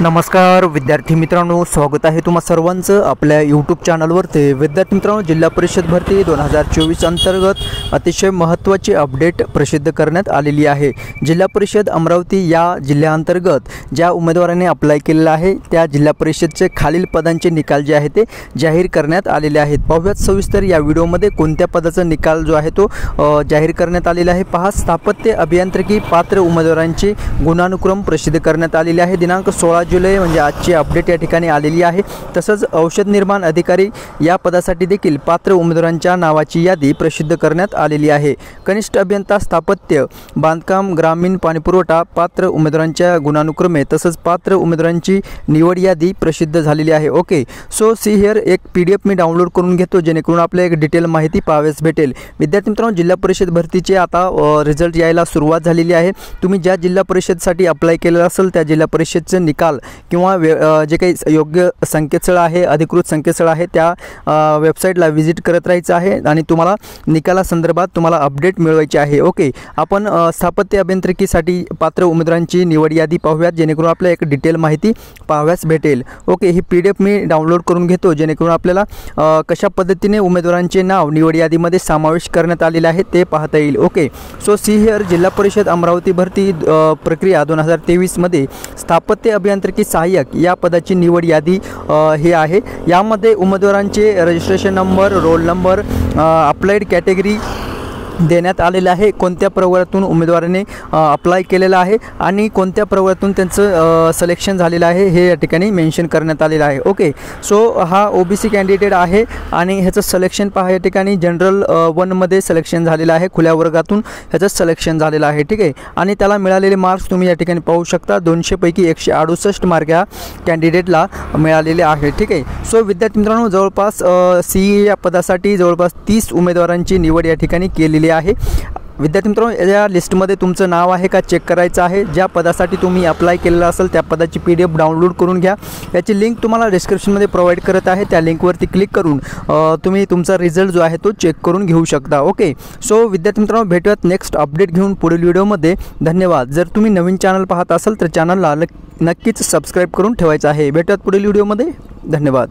नमस्कार विद्यार्थी मित्रांनो, स्वागत आहे तुम्हा सर्वांचं आपल्या यूट्यूब चॅनलवरती। विद्यार्थी मित्रांनो, जिल्हा परिषद भरती 2024 अंतर्गत अतिशय महत्त्वाची अपडेट प्रसिद्ध करण्यात आलेली आहे। जिल्हा परिषद अमरावती या जिल्ह्याअंतर्गत ज्या उमेदवारांनी अप्लाय केलेला आहे त्या जिल्हा परिषदचे खालील पदांचे निकाल जे आहे ते जाहीर करण्यात आलेले आहेत। पाहूयात सविस्तर या व्हिडिओमध्ये कोणत्या पदाचा निकाल जो आहे तो जाहीर करण्यात आलेला आहे। पहा, स्थापत्य अभियांत्रिकी पात्र उमेदवारांचे गुणानुक्रम प्रसिद्ध करण्यात आलेले आहे। दिनांक 16 जुलै म्हणजे आजची अपडेट या ठिकाणी आलेली आहे। तसंच औषध निर्माण अधिकारी या पदासाठी देखील पात्र उमेदवारांच्या नावाची यादी प्रसिद्ध करण्यात आलेली आहे। कनिष्ठ अभियंता स्थापत्य बांधकाम ग्रामीण पाणीपुरवठा पात्र उमेदवारांच्या गुणानुक्रमे तसंच पात्र उमेदवारांची निवड यादी प्रसिद्ध झालेली आहे। ओके, सो सी हिअर एक PDF मी डाउनलोड करून घेतो जेणेकरून आपल्याला एक डिटेल माहिती पाहावयास भेटेल। विद्यार्थी मित्रांनो, जिल्हा परिषद भरतीचे आता रिझल्ट यायला सुरुवात झालेली आहे। तुम्ही ज्या जिल्हा परिषदसाठी अप्लाय केलेला असेल त्या जिल्हा परिषदचे निकाल किंवा जे काही योग्य संकेतस्थळ आहे, अधिकृत संकेतस्थळ आहे, त्या वेबसाईटला व्हिजिट करत राहायचं आहे आणि तुम्हाला निकालासंदर्भात तुम्हाला अपडेट मिळवायची आहे। ओके, आपण स्थापत्य अभियांत्रिकीसाठी पात्र उमेदवारांची निवड यादी पाहूयात जेणेकरून आपल्याला एक डिटेल माहिती पाहावयास भेटेल। ओके, ही PDF मी डाउनलोड करून घेतो जेणेकरून आपल्याला कशा पद्धतीने उमेदवारांचे नाव निवड यादीमध्ये समावेश करण्यात आलेले आहे ते पाहता येईल। ओके, सो सी हिअर जिल्हा परिषद अमरावती भरती प्रक्रिया 2023 मध्ये स्थापत्य अभियांत्रिकी सहाय्यक या पदाची निवड यादी हे आहे। यामध्ये उमेदवारांचे registration number, roll number, applied category देण्यात आलेला आहे, कोणत्या प्रवर्गातून उमेदवाराने अप्लाय केलेला आहे आणि कोणत्या प्रवर्गातून त्यांचं सिलेक्शन झालेलं आहे हे या ठिकाणी मेन्शन करण्यात आलेलं आहे। ओके, सो हा OBC कॅन्डिडेट आहे आणि ह्याचं सिलेक्शन पहा, या ठिकाणी जनरल 1 मध्ये सिलेक्शन झालेलं आहे, खुल्या वर्गातून ह्याचं सिलेक्शन झालेलं आहे। ठीक आहे, आणि त्याला मिळालेले मार्क्स तुम्ही या ठिकाणी पाहू शकता, 200 पैकी 168 मार्क या कॅन्डिडेटला मिळालेले आहे। ठीक आहे, सो विद्यार्थी मित्रांनो, जवळपास CE या पदासाठी जवळपास 30 उमेदवारांची निवड या ठिकाणी केलेली आहे। विद्यार्थी मित्रांनो, या लिस्टमध्ये तुमचं नाव आहे का चेक करायचं आहे। ज्या पदासाठी तुम्ही अप्लाय केलेलं असेल त्या पदाची PDF डाउनलोड करून घ्या। याची लिंक तुम्हाला डिस्क्रिप्शनमध्ये प्रोव्हाइड करत आहे, त्या लिंकवरती क्लिक करून तुम्ही तुमचा रिझल्ट जो आहे तो चेक करून घेऊ शकता। ओके, सो विद्यार्थी मित्रांनो, भेटूयात नेक्स्ट अपडेट घेऊन पुढील व्हिडिओमध्ये। धन्यवाद। जर तुम्ही नवीन चॅनल पाहत असाल तर चॅनलला नक्कीच सबस्क्राईब करून ठेवायचं आहे। भेटूयात पुढील व्हिडिओमध्ये। धन्यवाद।